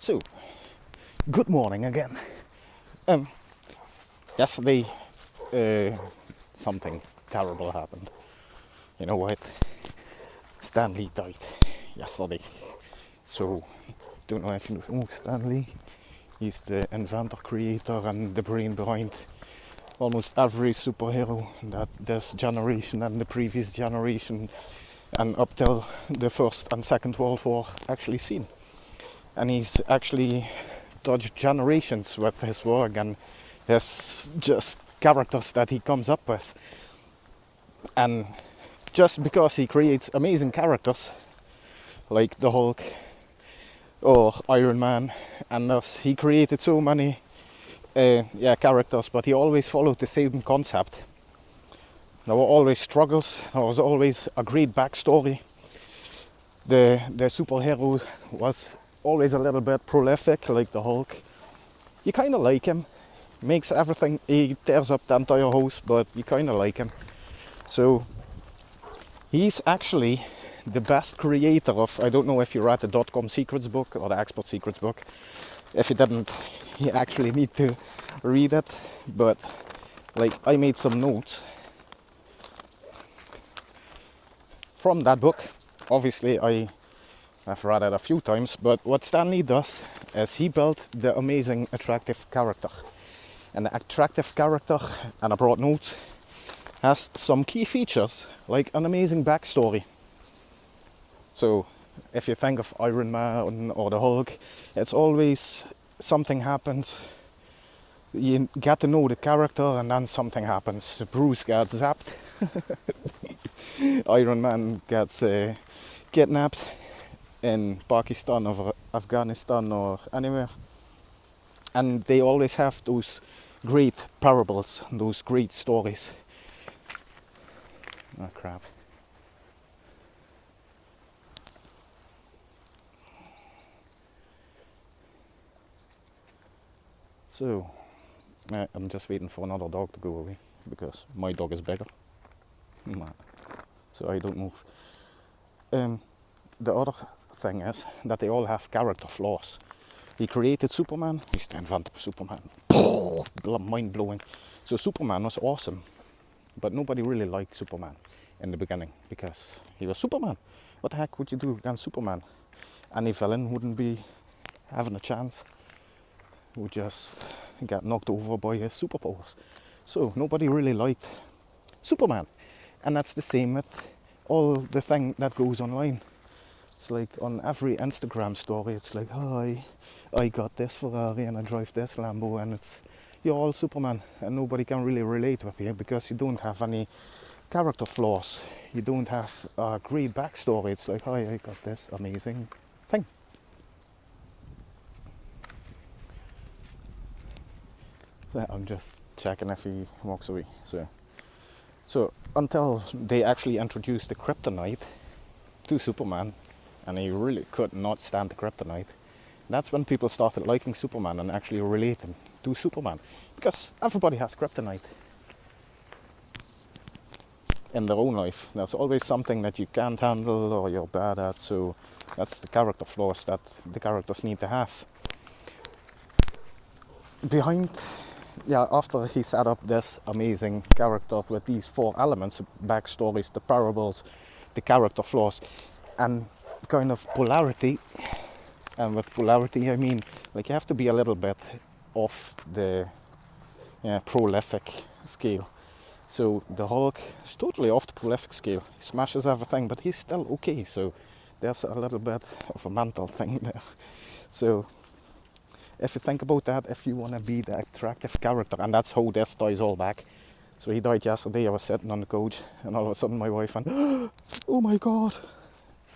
So, good morning again. Yesterday, something terrible happened. You know what? Stanley died yesterday. So, don't know if you know Stanley. He's the inventor, creator, and the brain behind almost every superhero that this generation and the previous generation and up till the First and Second World War actually seen. And he's actually touched generations with his work and his just characters that he comes up with. And just because he creates amazing characters like the Hulk or Iron Man, and thus he created so many characters, but he always followed the same concept. There were always struggles, there was always a great backstory. The superhero was always a little bit prolific, like the Hulk. You kind of like him, makes everything, he tears up the entire house, but you kind of like him. So he's actually the best creator of, I don't know if you read the dotcom secrets book or the expert secrets book. If you didn't, you actually need to read it. But like, I made some notes from that book. Obviously I've read it a few times, but what Stanley does is he built the amazing attractive character. And the attractive character, and I brought notes, has some key features like an amazing backstory. So if you think of Iron Man or the Hulk, it's always something happens. You get to know the character and then something happens. Bruce gets zapped. Iron Man gets kidnapped in Pakistan or Afghanistan or anywhere. And they always have those great parables, those great stories. Oh crap. So, I'm just waiting for another dog to go away because my dog is bigger. So I don't move. The other thing is that they all have character flaws. He created Superman, he's the inventor of Superman. Mind blowing. So Superman was awesome, but nobody really liked Superman in the beginning because he was Superman. What the heck would you do against Superman? Any villain wouldn't be having a chance. Would just get knocked over by his superpowers. So nobody really liked Superman. And that's the same with all the thing that goes online. It's like on every Instagram story, it's like, hi, I got this Ferrari and I drive this Lambo, and you're all Superman, and nobody can really relate with you because you don't have any character flaws. You don't have a great backstory. It's like, hi, I got this amazing thing. So I'm just checking if he walks away. So until they actually introduced the kryptonite to Superman, and he really could not stand the kryptonite, that's when people started liking Superman and actually relating to Superman. Because everybody has kryptonite in their own life. There's always something that you can't handle or you're bad at, so that's the character flaws that the characters need to have. After he set up this amazing character with these 4 elements, backstories, the parables, the character flaws, and kind of polarity. And with polarity I mean, like, you have to be a little bit off the prolific scale. So the Hulk is totally off the prolific scale. He smashes everything, but he's still okay. So there's a little bit of a mental thing there. So if you think about that, if you want to be the attractive character, and that's how this ties all back. So he died yesterday. I was sitting on the couch, and all of a sudden my wife went, oh my god.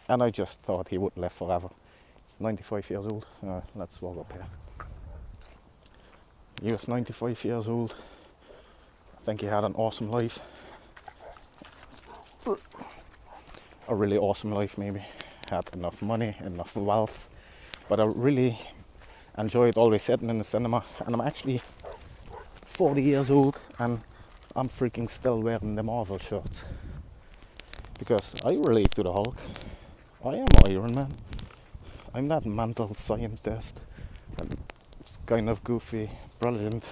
And I just thought he would live forever. He's 95 years old. Let's walk up here. He was 95 years old. I think he had an awesome life. A really awesome life, maybe. Had enough money, enough wealth. But I really enjoyed always sitting in the cinema. And I'm actually 40 years old and I'm freaking still wearing the Marvel shirts. Because I relate to the Hulk. I am Iron Man. I'm that mental scientist It's kind of goofy, brilliant,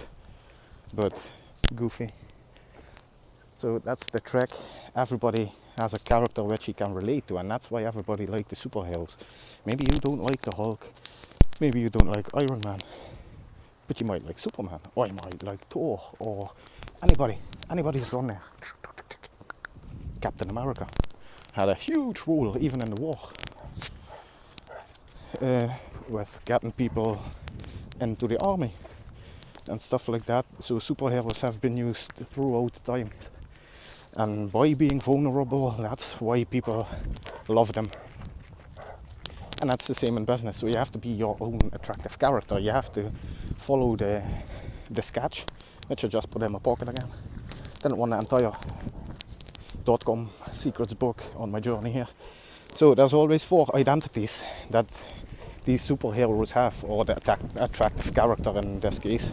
but goofy. So that's the trick. Everybody has a character which he can relate to, and that's why everybody likes the superheroes. Maybe you don't like the Hulk, maybe you don't like Iron Man, but you might like Superman, or you might like Thor, or anybody who's on there. Captain America had a huge role even in the war, with getting people into the army and stuff like that. So superheroes have been used throughout the time, and by being vulnerable, that's why people love them. And that's the same in business. So you have to be your own attractive character. You have to follow the sketch, which I just put in my pocket again. Didn't want the entire dotcom secrets book on my journey here. So there's always 4 identities that these superheroes have, or the attractive character in this case.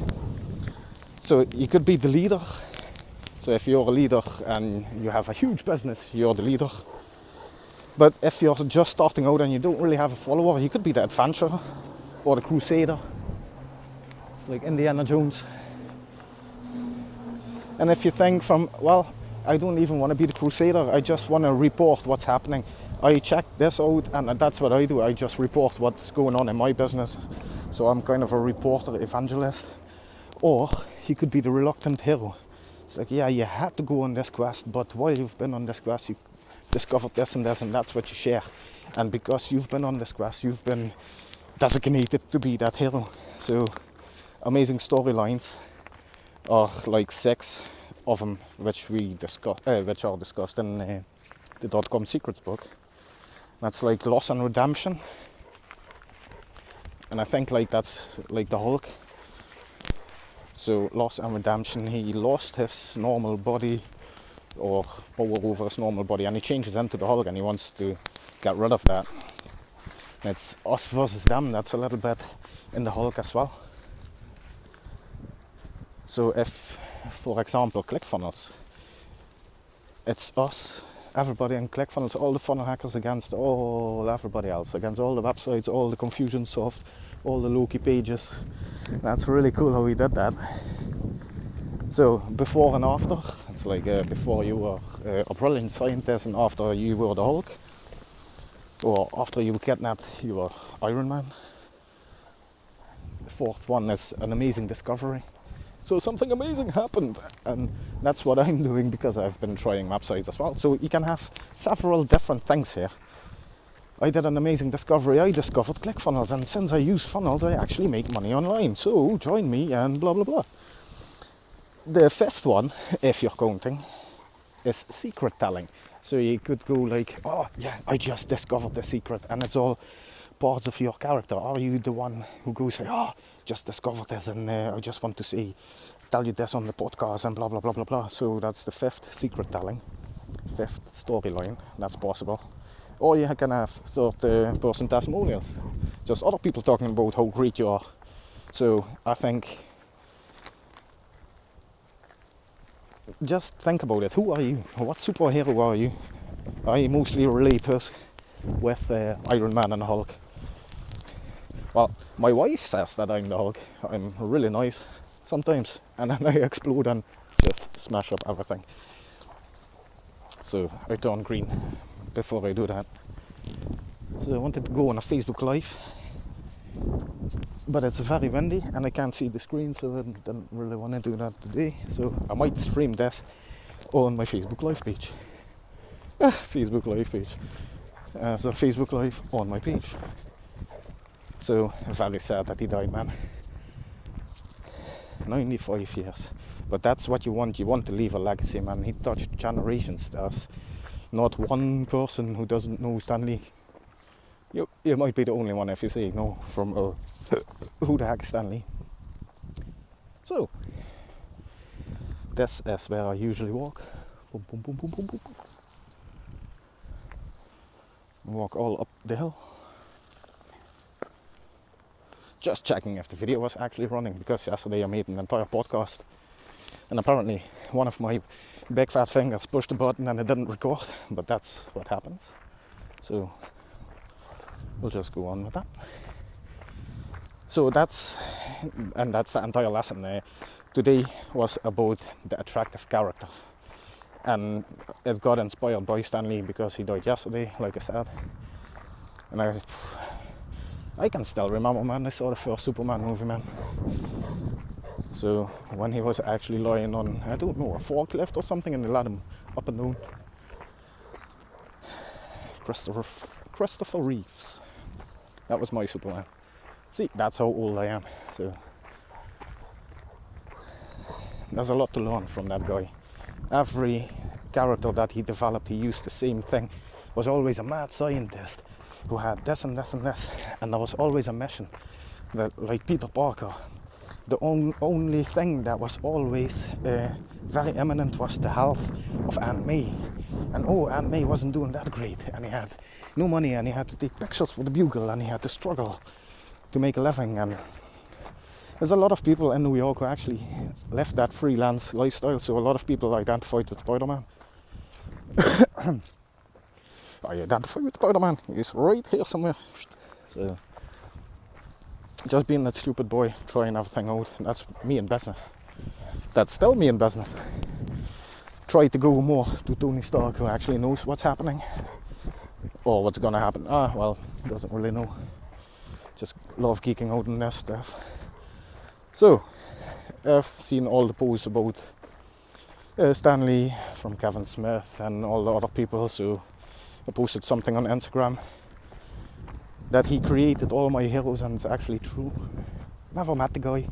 So you could be the leader. So if you're a leader and you have a huge business, you're the leader. But if you're just starting out and you don't really have a follower, you could be the adventurer or the crusader. It's like Indiana Jones. And if you think well, I don't even want to be the crusader, I just want to report what's happening. I check this out, and that's what I do. I just report what's going on in my business. So I'm kind of a reporter, evangelist. Or you could be the reluctant hero. It's like, yeah, you had to go on this quest, but while you've been on this quest, you discovered this, and that's what you share. And because you've been on this quest, you've been designated to be that hero. So amazing storylines are like 6 of them, which are discussed in the dotcom secrets book. That's like loss and redemption, and I think like that's like the Hulk. So loss and redemption, he lost his normal body or power over his normal body, and he changes into the Hulk, and he wants to get rid of that. And it's us versus them. That's a little bit in the Hulk as well. So if, for example, ClickFunnels, it's us, everybody in ClickFunnels, all the funnel hackers against everybody else, against all the websites, all the confusion soft, all the Loki pages. That's really cool how we did that. So before and after, it's like before you were a brilliant scientist, and after you were the Hulk, or after you were kidnapped, you were Iron Man. The 4th one is an amazing discovery. So something amazing happened, and that's what I'm doing because I've been trying websites as well. So you can have several different things here. I did an amazing discovery. I discovered ClickFunnels, and since I use funnels, I actually make money online. So join me and blah, blah, blah. The 5th one, if you're counting, is secret telling. So you could go like, oh yeah, I just discovered the secret, and it's all parts of your character. Are you the one who goes, oh, just discovered this, and I just want to tell you this on the podcast, and blah, blah, blah, blah, blah. So that's the 5th secret telling, 5th storyline. That's possible. Or you can have 3rd person testimonials, just other people talking about how great you are. So I think, just think about it. Who are you? What superhero are you? I mostly relate with Iron Man and Hulk. Well, my wife says that I'm the Hulk. I'm really nice sometimes, and then I explode and just smash up everything. So I turn green before I do that. So I wanted to go on a Facebook Live, but it's very windy and I can't see the screen, so I didn't really want to do that today. So I might stream this on my Facebook Live page. Facebook Live page. So Facebook Live on my page. So very sad that he died, man. 95 years. But that's what you want. You want to leave a legacy, man. He touched generations. There's not one person who doesn't know Stanley. You might be the only one if you say no from who the heck is Stanley. So this is where I usually walk. Boom, boom, boom, boom, boom, boom. Walk all up the hill. Just checking if the video was actually running, because yesterday I made an entire podcast and apparently one of my big fat fingers pushed the button and it didn't record, but that's what happens. So we'll just go on with that. So that's the entire lesson. Today was about the attractive character, and it got inspired by Stan Lee because he died yesterday, like I said. And I can still remember, man, I saw the first Superman movie, man. So when he was actually lying on, I don't know, a forklift or something, and they let him up and down. Christopher Reeves. That was my Superman. See, that's how old I am. So there's a lot to learn from that guy. Every character that he developed, he used the same thing. Was always a mad scientist who had this and this and this, and there was always a mission. That, like Peter Parker, the only thing that was always very eminent was the health of Aunt May. And Aunt May wasn't doing that great, and he had no money, and he had to take pictures for the Bugle, and he had to struggle to make a living. And there's a lot of people in New York who actually left that freelance lifestyle, so a lot of people identified with Spider-Man. I identify with Spider-Man, he's right here somewhere. So, just being that stupid boy, trying everything out, that's me in business. That's still me in business. Try to go more to Tony Stark, who actually knows what's happening, or what's gonna happen. Well, doesn't really know. Just love geeking out on this stuff. So, I've seen all the posts about Stan Lee from Kevin Smith and all the other people, so I posted something on Instagram that he created all my heroes, and it's actually true. Never met the guy,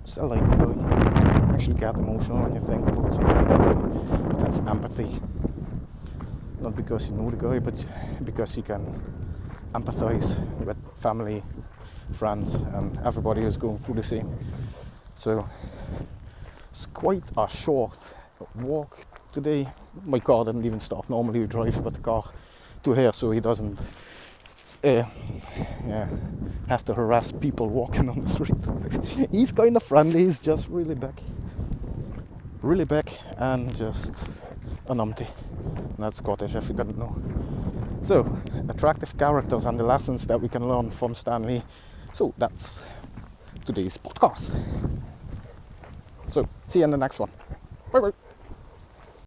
still like the guy. Actually get emotional when you think about something. That's empathy. Not because you know the guy, but because you can empathize with family, friends, and everybody who's going through the same. So it's quite a short walk today. My car didn't even stop. Normally we drive with the car to here, so he doesn't have to harass people walking on the street. He's kind of friendly, he's just really big and just an umpty. And that's Scottish if you didn't know. So, attractive characters and the lessons that we can learn from Stan Lee. So that's today's podcast. So, see you in the next one. Bye bye.